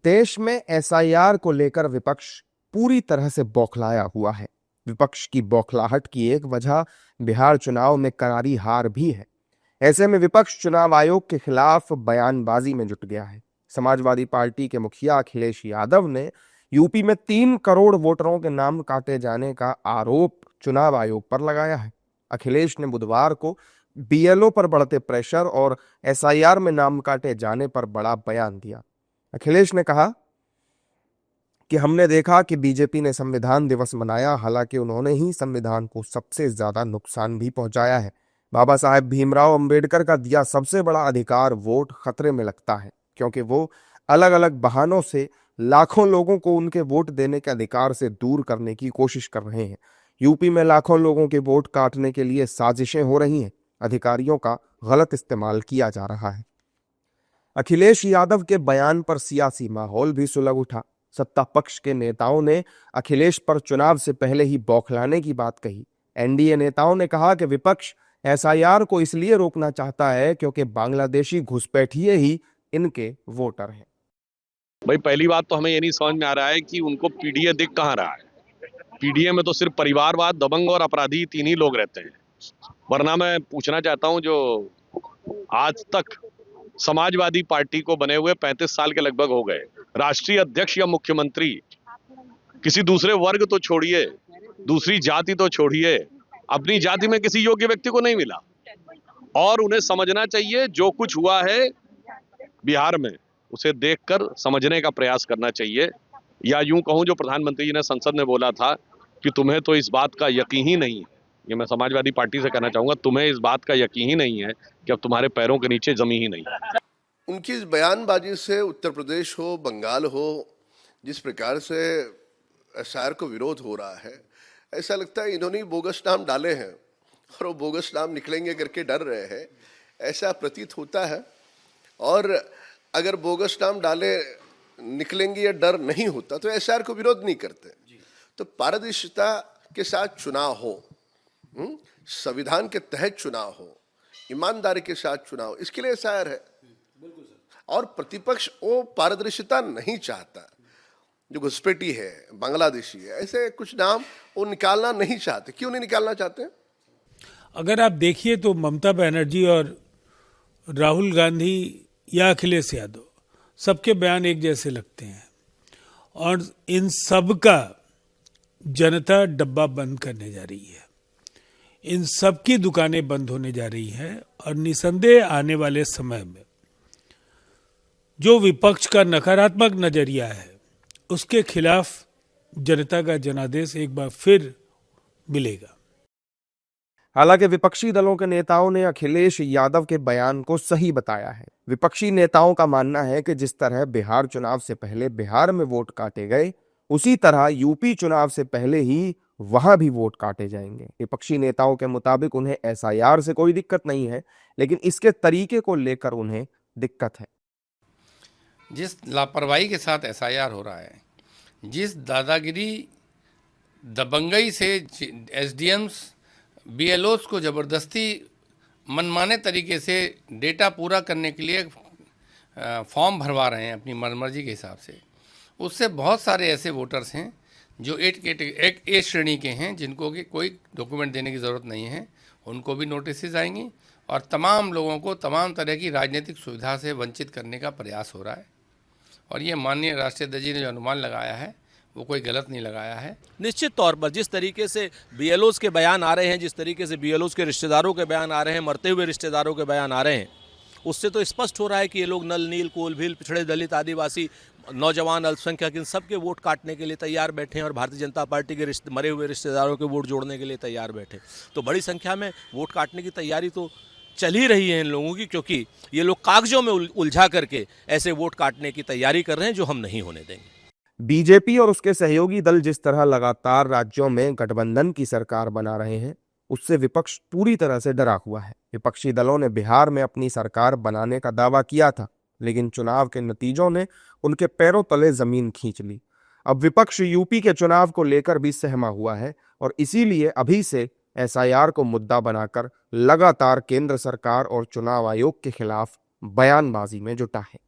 देश में एसआईआर को लेकर विपक्ष पूरी तरह से बौखलाया हुआ है। विपक्ष की बौखलाहट की एक वजह बिहार चुनाव में करारी हार भी है। ऐसे में विपक्ष चुनाव आयोग के खिलाफ बयानबाजी में जुट गया है। समाजवादी पार्टी के मुखिया अखिलेश यादव ने यूपी में 3 करोड़ वोटरों के नाम काटे जाने का आरोप चुनाव आयोग पर लगाया है। अखिलेश ने बुधवार को बीएलओ पर बढ़ते प्रेशर और एसआईआर में नाम काटे जाने पर बड़ा बयान दिया। अखिलेश ने कहा कि हमने देखा कि बीजेपी ने संविधान दिवस मनाया, हालांकि उन्होंने ही संविधान को सबसे ज्यादा नुकसान भी पहुंचाया है। बाबा साहेब भीमराव अंबेडकर का दिया सबसे बड़ा अधिकार वोट खतरे में लगता है, क्योंकि वो अलग अलग बहानों से लाखों लोगों को उनके वोट देने के अधिकार से दूर करने की कोशिश कर रहे हैं। यूपी में लाखों लोगों के वोट काटने के लिए साजिशें हो रही हैं। अधिकारियों का गलत इस्तेमाल किया जा रहा है। अखिलेश यादव के बयान पर सियासी माहौल भी सुलग उठा। सत्ता पक्ष के नेताओं ने अखिलेश पर चुनाव से पहले ही बौखलाने की बात कही। एनडीए नेताओं ने कहा कि विपक्ष एसआईआर को इसलिए रोकना चाहता है क्योंकि बांग्लादेशी घुसपैठिए ही इनके वोटर हैं। भाई, पहली बात तो हमें ये नहीं समझ में आ रहा है कि उनको पीडीए दिख कहाँ रहा है। पीडीए में तो सिर्फ परिवारवाद, दबंग और अपराधी 3 ही लोग रहते हैं। वरना मैं पूछना चाहता हूं, जो आज तक समाजवादी पार्टी को बने हुए 35 साल के लगभग हो गए, राष्ट्रीय अध्यक्ष या मुख्यमंत्री किसी दूसरे वर्ग तो छोड़िए, दूसरी जाति तो छोड़िए, अपनी जाति में किसी योग्य व्यक्ति को नहीं मिला। और उन्हें समझना चाहिए, जो कुछ हुआ है बिहार में उसे देखकर समझने का प्रयास करना चाहिए। या यूं कहूं, जो प्रधानमंत्री जी ने संसद में बोला था कि तुम्हें तो इस बात का यकीन ही नहीं है, ये मैं समाजवादी पार्टी से कहना चाहूंगा, तुम्हें इस बात का यकीन ही नहीं है कि अब तुम्हारे पैरों के नीचे जमीन ही नहीं है। उनकी इस बयानबाजी से उत्तर प्रदेश हो, बंगाल हो, जिस प्रकार से एसआईआर को विरोध हो रहा है, ऐसा लगता है इन्होंने बोगस नाम डाले हैं और वो बोगस नाम निकलेंगे करके डर रहे हैं, ऐसा प्रतीत होता है। और अगर बोगस नाम डाले निकलेंगे या डर नहीं होता तो एसआईआर को विरोध नहीं करते। तो पारदर्शिता के साथ चुनाव हो, संविधान के तहत चुनाव हो, ईमानदारी के साथ चुनाव, इसके लिए एसआईआर है। और प्रतिपक्ष वो पारदर्शिता नहीं चाहता। जो घुसपैठी है, बांग्लादेशी है, ऐसे कुछ नाम वो निकालना नहीं चाहते। क्यों नहीं निकालना चाहते? अगर आप देखिए तो ममता बनर्जी और राहुल गांधी या अखिलेश यादव, सबके बयान एक जैसे लगते हैं और इन सब का जनता डब्बा बंद करने जा रही है। इन सब की दुकानें बंद होने जा रही हैं और निसंदेह आने वाले समय में जो विपक्ष का नकारात्मक नजरिया है उसके खिलाफ जनता का जनादेश एक बार फिर मिलेगा। हालांकि विपक्षी दलों के नेताओं ने अखिलेश यादव के बयान को सही बताया है। विपक्षी नेताओं का मानना है कि जिस तरह बिहार चुनाव से पहले बिहार में वोट काटे गए, उसी तरह यूपी चुनाव से पहले ही वहां भी वोट काटे जाएंगे। विपक्षी नेताओं के मुताबिक उन्हें एसआईआर से कोई दिक्कत नहीं है, लेकिन इसके तरीके को लेकर उन्हें दिक्कत है। जिस लापरवाही के साथ एसआईआर हो रहा है, जिस दादागिरी दबंगई से एसडीएम्स बीएलओस को ज़बरदस्ती मनमाने तरीके से डेटा पूरा करने के लिए फॉर्म भरवा रहे हैं अपनी मनमर्जी के हिसाब से, उससे बहुत सारे ऐसे वोटर्स हैं जो एक ए श्रेणी के हैं, जिनको कि कोई डॉक्यूमेंट देने की ज़रूरत नहीं है, उनको भी नोटिस आएंगी और तमाम लोगों को तमाम तरह की राजनीतिक सुविधा से वंचित करने का प्रयास हो रहा है। और ये माननीय राष्ट्रीय अध्यक्ष जी ने जो अनुमान लगाया है वो कोई गलत नहीं लगाया है। निश्चित तौर पर जिस तरीके से बीएलओस के बयान आ रहे हैं, जिस तरीके से बीएलओस के रिश्तेदारों के बयान आ रहे हैं, मरते हुए रिश्तेदारों के बयान आ रहे हैं, उससे तो स्पष्ट हो रहा है कि ये लोग नल, नील, कोल, भील, पिछड़े, दलित, आदिवासी, नौजवान, अल्पसंख्यक, इन सबके वोट काटने के लिए तैयार बैठे हैं और भारतीय जनता पार्टी के मरे हुए रिश्तेदारों के वोट जोड़ने के लिए तैयार बैठे। तो बड़ी संख्या में वोट काटने की तैयारी तो चल ही रही है इन लोगों की, क्योंकि ये लोग कागजों में उलझा करके ऐसे वोट काटने की तैयारी कर रहे हैं जो हम नहीं होने देंगे। बीजेपी और उसके सहयोगी दल जिस तरह लगातार राज्यों में गठबंधन की सरकार बना रहे हैं, उससे विपक्ष पूरी तरह से डरा हुआ है। विपक्षी दलों ने बिहार में अपनी सरकार बनाने का दावा किया था, लेकिन चुनाव के नतीजों ने उनके पैरों तले जमीन खींच ली। अब विपक्ष यूपी के चुनाव को लेकर भी सहमा हुआ है और इसीलिए अभी से एसआईआर को मुद्दा बनाकर लगातार केंद्र सरकार और चुनाव आयोग के खिलाफ बयानबाजी में जुटा है।